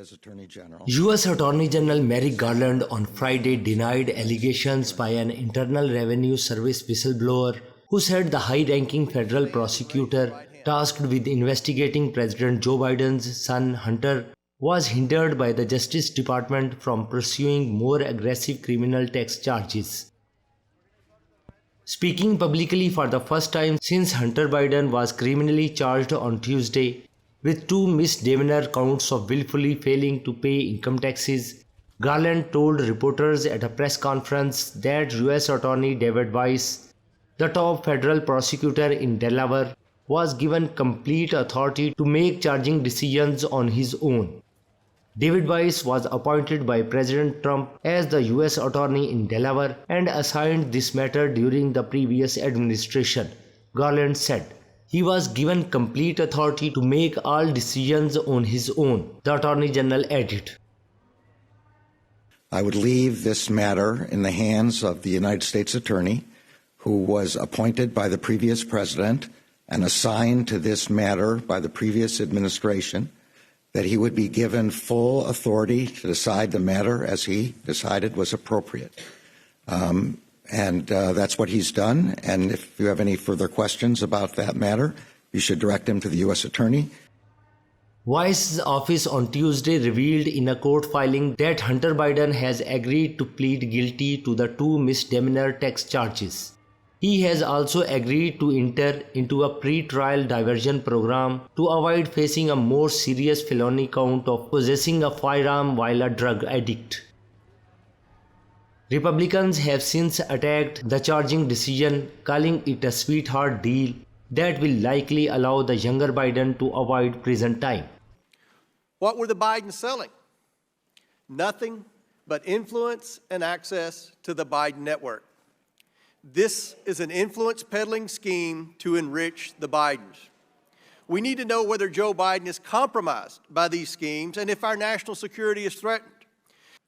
U.S. Attorney General Merrick Garland on Friday denied allegations by an Internal Revenue Service whistleblower who said the high-ranking federal prosecutor tasked with investigating President Joe Biden's son Hunter was hindered by the Justice Department from pursuing more aggressive criminal tax charges. Speaking publicly for the first time since Hunter Biden was criminally charged on Tuesday with 2 misdemeanor counts of willfully failing to pay income taxes, Garland told reporters at a press conference that U.S. Attorney David Weiss, the top federal prosecutor in Delaware, was given complete authority to make charging decisions on his own. David Weiss was appointed by President Trump as the U.S. Attorney in Delaware and assigned this matter during the previous administration, Garland said. He was given complete authority to make all decisions on his own, the Attorney General added. I would leave this matter in the hands of the United States Attorney, who was appointed by the previous president and assigned to this matter by the previous administration, that he would be given full authority to decide the matter as he decided was appropriate. That's what he's done. And if you have any further questions about that matter, you should direct them to the U.S. Attorney. Weiss's office on Tuesday revealed in a court filing that Hunter Biden has agreed to plead guilty to the 2 misdemeanor tax charges. He has also agreed to enter into a pre-trial diversion program to avoid facing a more serious felony count of possessing a firearm while a drug addict. Republicans have since attacked the charging decision, calling it a sweetheart deal that will likely allow the younger Biden to avoid prison time. What were the Bidens selling? Nothing but influence and access to the Biden network. This is an influence peddling scheme to enrich the Bidens. We need to know whether Joe Biden is compromised by these schemes and if our national security is threatened.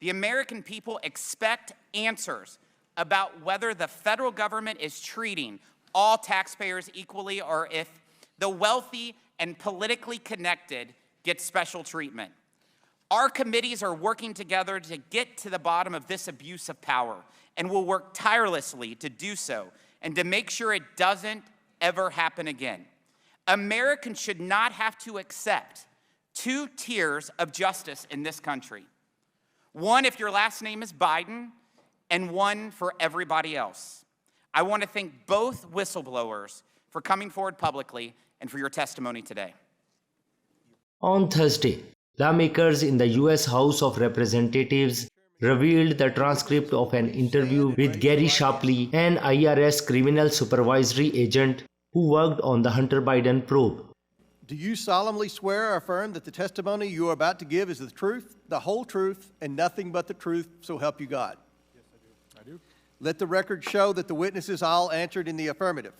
The American people expect answers about whether the federal government is treating all taxpayers equally or if the wealthy and politically connected get special treatment. Our committees are working together to get to the bottom of this abuse of power and will work tirelessly to do so and to make sure it doesn't ever happen again. Americans should not have to accept 2 tiers of justice in this country. One if your last name is Biden, and one for everybody else. I want to thank both whistleblowers for coming forward publicly and for your testimony today. On Thursday, lawmakers in the U.S. House of Representatives revealed the transcript of an interview with Gary Shapley, an IRS criminal supervisory agent who worked on the Hunter Biden probe. Do you solemnly swear or affirm that the testimony you are about to give is the truth, the whole truth, and nothing but the truth, so help you God? Yes, I do. Let the record show that the witnesses all answered in the affirmative.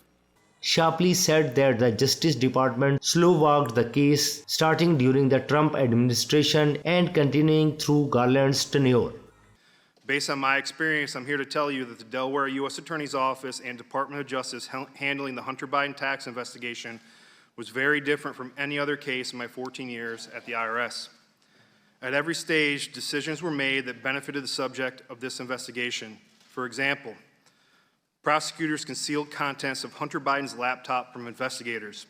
Shapley said that the Justice Department slow-walked the case starting during the Trump administration and continuing through Garland's tenure. Based on my experience, I'm here to tell you that the Delaware U.S. Attorney's Office and Department of Justice handling the Hunter Biden tax investigation was very different from any other case in my 14 years at the IRS. At every stage, decisions were made that benefited the subject of this investigation. For example, prosecutors concealed contents of Hunter Biden's laptop from investigators.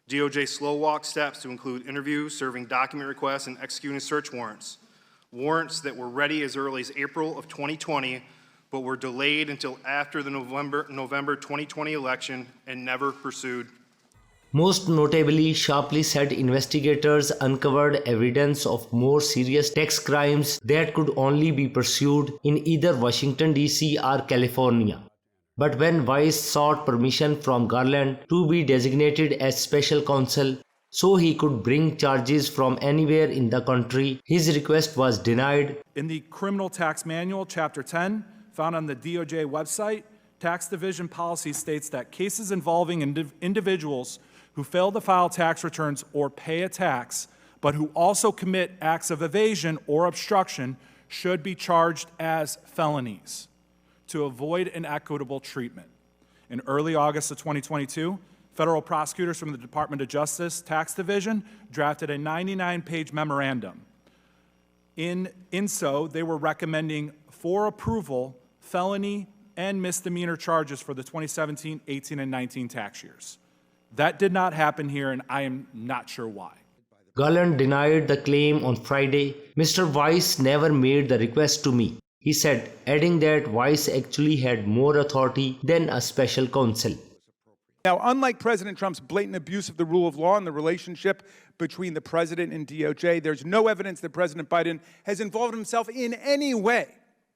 DOJ slow-walked steps to include interviews, serving document requests, and executing search warrants. Warrants that were ready as early as April of 2020, but were delayed until after the November 2020 election and never pursued. Most notably, Shapley said investigators uncovered evidence of more serious tax crimes that could only be pursued in either Washington, D.C. or California. But when Weiss sought permission from Garland to be designated as special counsel so he could bring charges from anywhere in the country, his request was denied. In the Criminal Tax Manual, Chapter 10, found on the DOJ website, Tax Division policy states that cases involving individuals who fail to file tax returns or pay a tax, but who also commit acts of evasion or obstruction, should be charged as felonies to avoid inequitable treatment. In early August of 2022, federal prosecutors from the Department of Justice Tax Division drafted a 99-page memorandum. In so, they were recommending for approval felony and misdemeanor charges for the 2017, 18, and 19 tax years. That did not happen here, and I am not sure why. Garland denied the claim on Friday. Mr. Weiss never made the request to me, he said, adding that Weiss actually had more authority than a special counsel. Now, unlike President Trump's blatant abuse of the rule of law and the relationship between the president and DOJ, there's no evidence that President Biden has involved himself in any way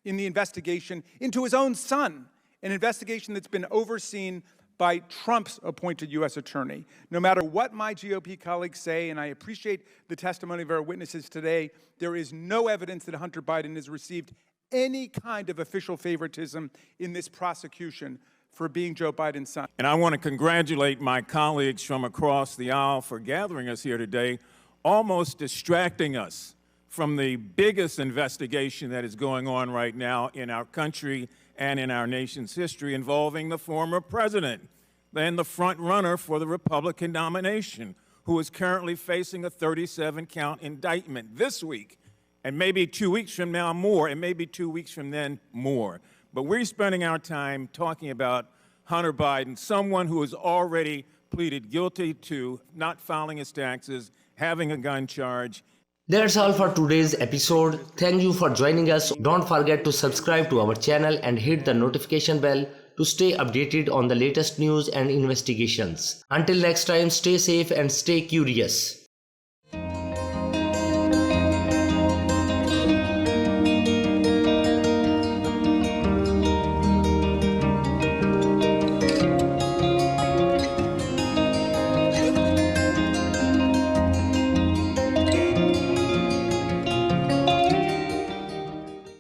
in the investigation into his own son, an investigation that's been overseen by Trump's appointed U.S. attorney. No matter what my GOP colleagues say, and I appreciate the testimony of our witnesses today, there is no evidence that Hunter Biden has received any kind of official favoritism in this prosecution for being Joe Biden's son. And I want to congratulate my colleagues from across the aisle for gathering us here today, almost distracting us from the biggest investigation that is going on right now in our country and in our nation's history, involving the former president and the front runner for the Republican nomination, who is currently facing a 37-count indictment this week, and maybe 2 weeks from now more, and maybe 2 weeks from then more. But we're spending our time talking about Hunter Biden, someone who has already pleaded guilty to not filing his taxes, having a gun charge. That's all for today's episode. Thank you for joining us. Don't forget to subscribe to our channel and hit the notification bell to stay updated on the latest news and investigations. Until next time, stay safe and stay curious.